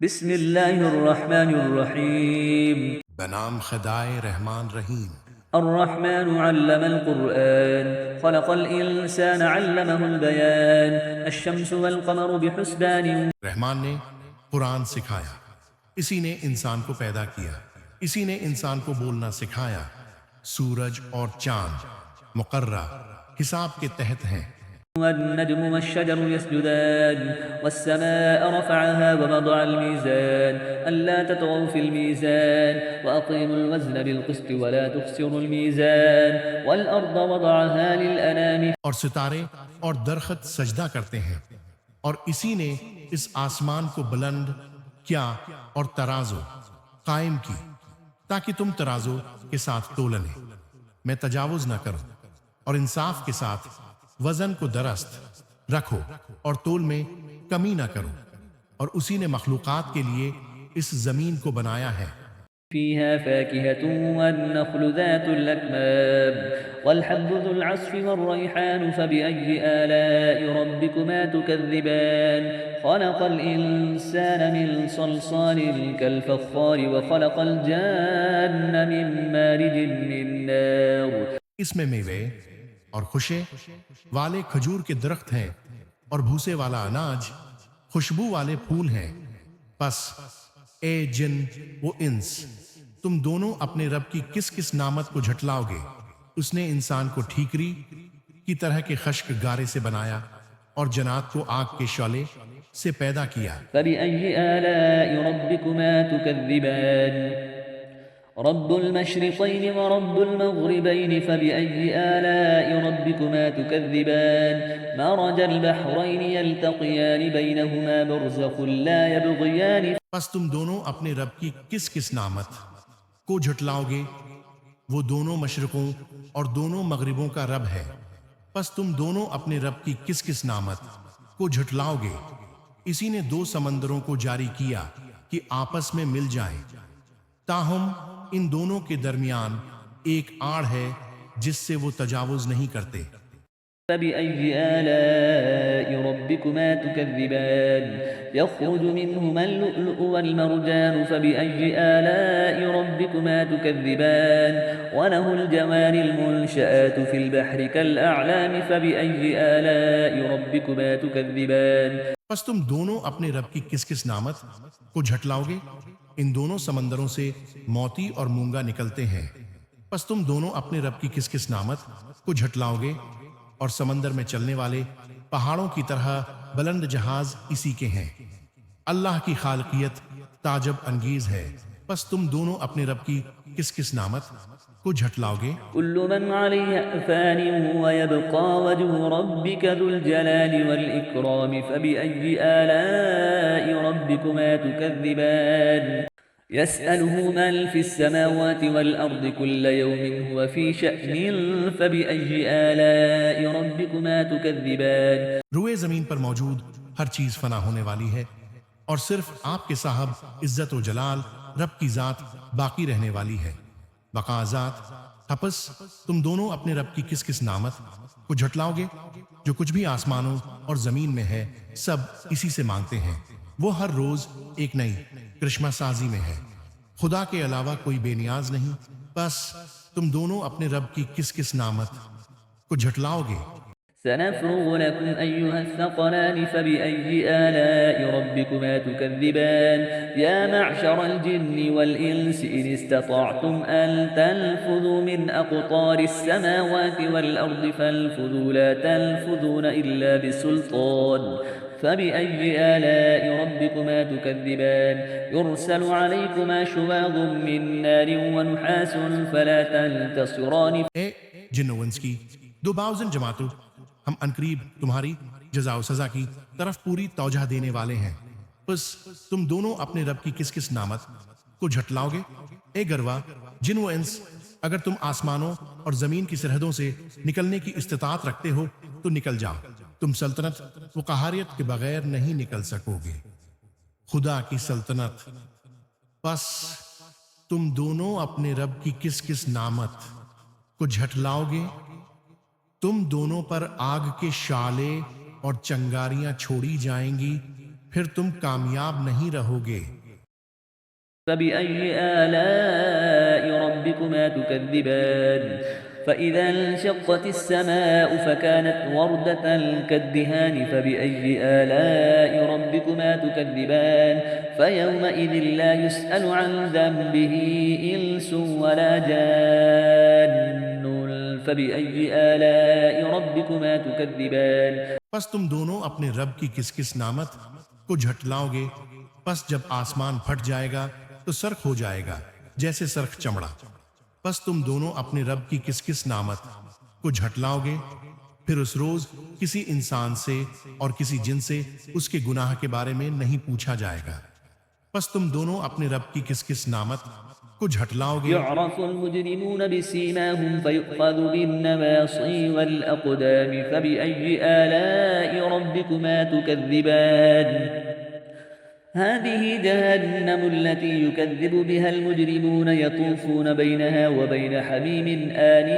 بسم الله الرحمن الرحيم. بنام خدائے رحمان رحیم۔ الرحمن علم القرآن خلق الإنسان علمه البيان الشمس والقمر بحسبان. رحمان نے قرآن سکھایا، اسی نے انسان کو پیدا کیا، اسی نے انسان کو بولنا سکھایا۔ سورج اور چاند مقررہ حساب کے تحت ہیں۔ والنجم والشجر يسجدان والسماء رفعها ووضع الميزان ألا تطغوا في الميزان وأقيموا الوزن بالقسط ولا تخسروا الميزان والأرض وضعها للأنام. اور ستارے اور درخت سجدہ کرتے ہیں، اور اسی نے اس آسمان کو بلند کیا اور ترازو قائم کی تاکہ تم ترازو کے ساتھ تولنے میں تجاوز نہ کرو، اور انصاف کے ساتھ وزن کو درست رکھو اور تول میں کمی نہ کرو۔ اور اسی نے مخلوقات کے لیے اس زمین کو بنایا ہے۔ فيها فاكهة والنخل ذات الأكمام والحب ذو العصف والريحان فبأي آلاء ربكما تكذبان. خلق الإنسان من صلصال كالفخار وخلق الجان من مارج من نار. اس میں میوے اور خوشے والے کھجور کے درخت ہیں، اور بھوسے والا اناج خوشبو والے پھول ہیں۔ پس اے جن و انس، تم دونوں اپنے رب کی کس کس نعمت کو جھٹلاؤ گے؟ اس نے انسان کو ٹھیکری کی طرح کے خشک گارے سے بنایا اور جنات کو آگ کے شعلے سے پیدا کیا۔ فبأي آلاء ربكما تكذبان. رب المشرقين ورب المغربين فبأي آلاء ربكما تكذبان. مرج البحرين يلتقيان بينهما برزخ لا يبغيان. پس تم دونوں اپنے رب کی کس کس نعمت کو جھٹلاؤ گے؟ وہ دونوں مشرقوں اور دونوں مغربوں کا رب ہے۔ پس تم دونوں اپنے رب کی کس کس نعمت کو جھٹلاؤ گے؟ اسی نے دو سمندروں کو جاری کیا کہ آپس میں مل جائیں، تاہم ان دونوں کے درمیان ایک آڑ ہے جس سے وہ تجاوز نہیں کرتے۔ فبأي آلاء ربكما تكذبان. يخرج منهما اللؤلؤ والمرجان فبأي آلاء ربكما تكذبان. وله الجوار المنشآت في البحر كالأعلام فبأي آلاء ربكما تكذبان. پس تم دونوں اپنے رب کی کس کس نعمت کو جھٹلاؤ گے؟ ان دونوں سمندروں سے موتی اور مونگا نکلتے ہیں۔ پس تم دونوں اپنے رب کی کس کس نعمت کو جھٹلاؤ گے؟ اور سمندر میں چلنے والے پہاڑوں کی طرح بلند جہاز اسی کے ہیں۔ اللہ کی خالقیت تعجب انگیز ہے۔ پس تم دونوں اپنے رب کی کس کس نعمت کو جھٹلاؤ گے؟ كل من عليها فان ويبقى وجه ربك ذو الجلال والإكرام فبأي آلاء ربكما تكذبان. يسأله من في السماوات والأرض كل يوم هو في شأن فبأي آلاء ربكما تكذبان. روئے زمین پر موجود ہر چیز فنا ہونے والی ہے، اور صرف آپ کے صاحب عزت و جلال رب کی ذات باقی رہنے والی ہے۔ بقا ذات پس تم دونوں اپنے رب کی کس کس نعمت کو جھٹلاؤ گے؟ جو کچھ بھی آسمانوں اور زمین میں ہے سب اسی سے مانگتے ہیں۔ وہ ہر روز ایک نئی کرشمہ سازی میں ہے، خدا کے علاوہ کوئی بے نیاز نہیں۔ بس تم دونوں اپنے رب کی کس کس نعمت کو جھٹلاؤ گے؟ سنفرغ لكم أيها الثقلان فبأي آلاء ربكما تكذبان. يا معشر الجن والإنس إن استطعتم أن تنفذوا من أقطار السماوات والأرض فانفذوا لا تنفذون إلا بسلطان. فبأي آلاء ربكما تكذبان. يرسل عليكما شواظ من نار ونحاس فلا تنتصران. اے جن و انس کی دو باؤزن جماعتوں، ہم انقریب تمہاری جزا و سزا کی طرف پوری توجہ دینے والے ہیں۔ پس تم دونوں اپنے رب کی کس کس نعمت کو جھٹلاؤ گے؟ اے گروا جن و انس، اگر تم آسمانوں اور زمین کی سرحدوں سے نکلنے کی استطاعت رکھتے ہو تو نکل جاؤ، تم سلطنت و قہاریت کے بغیر نہیں نکل سکو گے، خدا کی سلطنت۔ پس تم دونوں اپنے رب کی کس کس نعمت کو جھٹلاؤ گے؟ تم دونوں پر آگ کے شعلے اور چنگاریاں چھوڑی جائیں گی، پھر تم کامیاب نہیں رہو گے۔ فبأي آلاء ربكما تكذبان فإذا انشقت السماء فكانت وردة كالدهان فبأي آلاء ربكما تكذبان فيومئذ لا يسأل عن ذنبه إنس ولا جان فبأي آلاء ربكما تكذبان پس تم دونوں اپنے رب کی کس کس نعمت کو جھٹلاؤ گے۔ پس جب آسمان پھٹ جائے گا تو سرخ ہو جائے گا جیسے سرخ چمڑا۔ پس تم دونوں اپنے رب کی کس کس نعمت کو جھٹلاؤ گے۔ پھر اس روز کسی انسان سے اور کسی جن سے اس کے گناہ کے بارے میں نہیں پوچھا جائے گا۔ پس تم دونوں اپنے رب کی کس کس نعمت کو جھٹلاؤ گے۔ يعرف المجرمون بسيماهم فيؤخذ بالنواصي والأقدام فبأي آلاء ربكما تكذبان هذه جهنم التي يكذب بها المجرمون يطوفون بينها وبين حميم آن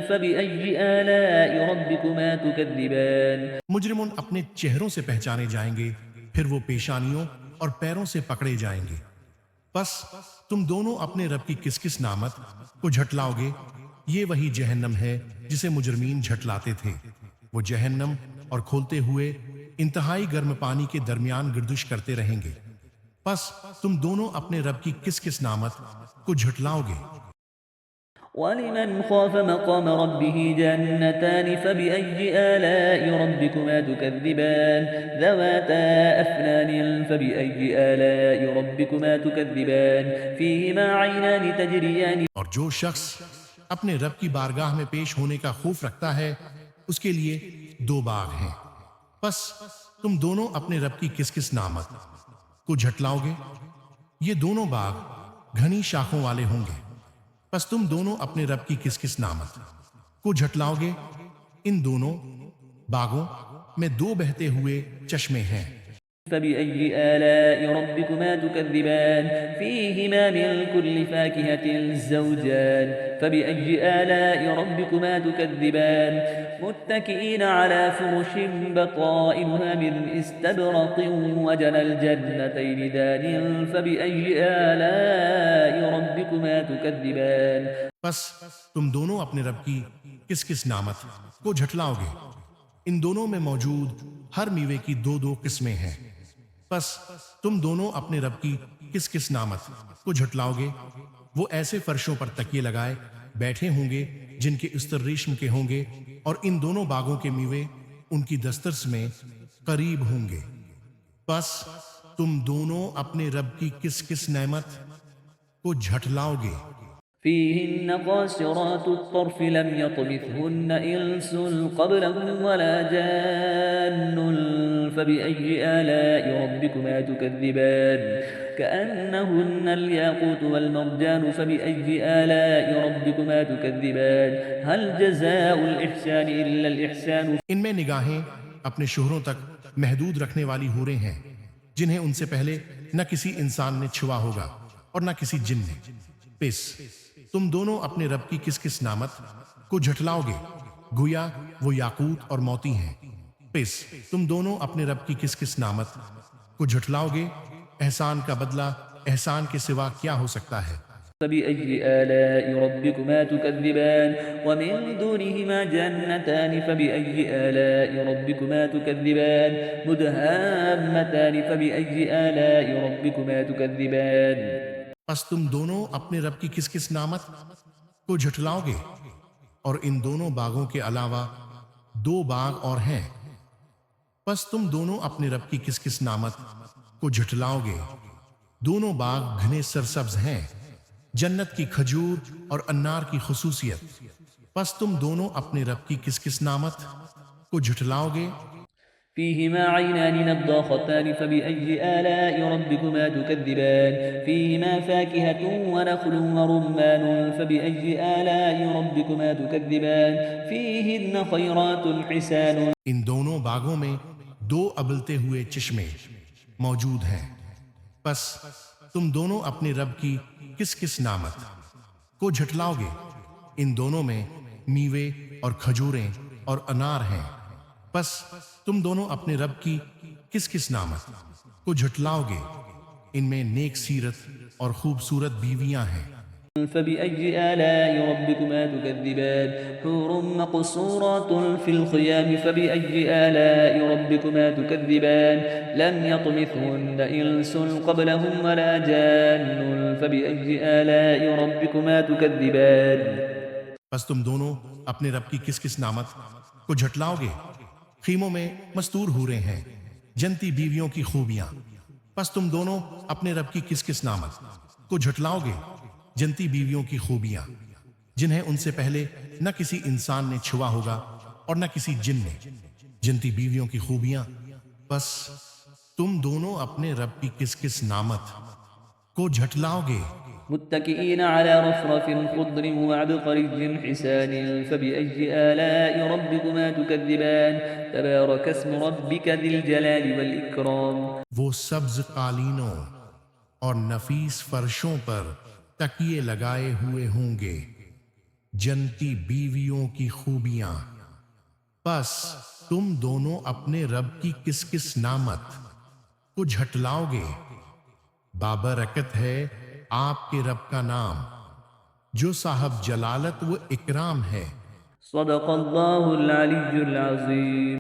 فبأي آلاء ربكما تكذبان مجرمون اپنے چہروں سے پہچانے جائیں گے، پھر وہ پیشانیوں اور پیروں سے پکڑے جائیں گے۔ پس تم دونوں اپنے رب کی کس کس نعمت کو جھٹلاؤ گے۔ یہ وہی جہنم ہے جسے مجرمین جھٹلاتے تھے۔ وہ جہنم اور کھولتے ہوئے انتہائی گرم پانی کے درمیان گردش کرتے رہیں گے۔ پس تم دونوں اپنے رب کی کس کس نعمت کو جھٹلاؤ گے۔ ولمن خاف مقام ربه جنتان فبأي آلاء ربكما تكذبان ذواتا أفنان فبأي آلاء ربكما تكذبان فيهما عينان تجريان اور جو شخص اپنے رب کی بارگاہ میں پیش ہونے کا خوف رکھتا ہے اس کے لیے دو باغ ہیں۔ پس تم دونوں اپنے رب کی کس کس نعمت کو جھٹلاؤ گے۔ یہ دونوں باغ گھنی شاخوں والے ہوں گے۔ پس تم دونوں اپنے رب کی کس کس نعمت کو جھٹلاؤ گے۔ ان دونوں باغوں میں دو بہتے ہوئے چشمے ہیں۔ فبأي آلاء ربكما تكذبان فيهما من كل فاكهة زوجان فبأي آلاء ربكما تكذبان متكئين على فرش بطائنها من استبرق وجنى الجنتين دان فبأي آلاء ربكما تكذبان پس تم دونوں اپنے رب کی کس کس نعمت کو جھٹلاؤ گے۔ ان دونوں میں موجود ہر میوے کی دو دو قسمیں ہیں۔ پس تم دونوں اپنے رب کی کس کس نعمت کو جھٹلاؤ گے۔ وہ ایسے فرشوں پر تکیے لگائے بیٹھے ہوں گے جن کے استر ریشم کے ہوں گے، اور ان دونوں باغوں کے میوے ان کی دسترس میں قریب ہوں گے۔ پس تم دونوں اپنے رب کی کس کس نعمت کو جھٹلاؤ گے۔ فيهن قاصرات الطرف لم يطمثهن إنس قبلهم ولا جان فبأي آلاء ربكما تكذبان كأنهن الياقوت والمرجان فبأي آلاء ربكما تكذبان هل جزاء الإحسان إلا الإحسان ان میں نگاہیں اپنے شوہروں تک محدود رکھنے والی حوریں ہیں جنہیں ان سے پہلے نہ کسی انسان نے چھوا ہوگا اور نہ کسی جن نے۔ پس تم دونوں اپنے رب کی کس کس نعمت کو جھٹلاؤ گے، گویا وہ یاقوت اور موتی ہیں۔ پس تم دونوں اپنے رب کی کس کس نعمت کو جھٹلاؤ گے۔ احسان کا بدلہ احسان کے سوا کیا ہو سکتا ہے۔ فبأي آلاء ربكما تكذبان ومن دونهما جنتان فبأي آلاء ربكما تكذبان مدهامتان فبأي آلاء ربكما تكذبان پس تم دونوں اپنے رب کی کس کس نعمت کو جھٹلاؤ گے، اور ان دونوں باغوں کے علاوہ دو باغ اور ہیں۔ پس تم دونوں اپنے رب کی کس کس نعمت کو جھٹلاؤ گے۔ دونوں باغ گھنے سرسبز ہیں، جنت کی کھجور اور انار کی خصوصیت۔ پس تم دونوں اپنے رب کی کس کس نعمت کو جھٹلاؤ گے۔ فيهما عينان نضاختان فبأي آلاء ربكما تكذبان فيهما فاكهة ونخل ورمان فبأي آلاء ربكما تكذبان فيهن خيرات حسان ان دونوں باغوں میں دو ابلتے ہوئے چشمے موجود ہیں۔ پس تم دونوں اپنے رب کی کس کس نعمت کو جھٹلاؤ گے۔ ان دونوں میں میوے اور کھجوریں اور انار ہیں۔ پس تم دونوں اپنے رب کی کس کس نعمت کو جھٹلاؤ گے، ان میں نیک سیرت اور خوبصورت بیویاں ہیں۔ فبأي آلاء ربكما تكذبان حور مقصورات في الخيام فبأي آلاء ربكما تكذبان لم يطمثهن إنس قبلهم ولا جان فبأي آلاء ربكما تكذبان بس تم دونوں اپنے رب کی کس کس نعمت کو جھٹلاؤ گے؟ خیموں میں مستور حوریں ہیں، جنتی بیویوں کی خوبیاں۔ بس تم دونوں اپنے رب کی کس کس نعمت کو جھٹلاؤ گے؟ جنتی بیویوں کی خوبیاں جنہیں ان سے پہلے نہ کسی انسان نے چھوا ہوگا اور نہ کسی جن نے۔ جنتی بیویوں کی خوبیاں، بس تم دونوں اپنے رب کی کس کس نعمت کو جھٹلاؤ گے؟ متكئين على رفرف خضر وعبقري حسان فبأي آلاء ربكما تكذبان تبارك اسم ربك ذي الجلال والإكرام وہ سبز قالینوں اور نفیس فرشوں پر تکیے لگائے ہوئے ہوں گے، جنتی بیویوں کی خوبیاں، بس تم دونوں اپنے رب کی کس کس نعمت کو جھٹلاؤ گے؟ بابرکت ہے آپ کے رب کا نام جو صاحب جلالت و اکرام ہے۔ صدق الله العلي العظيم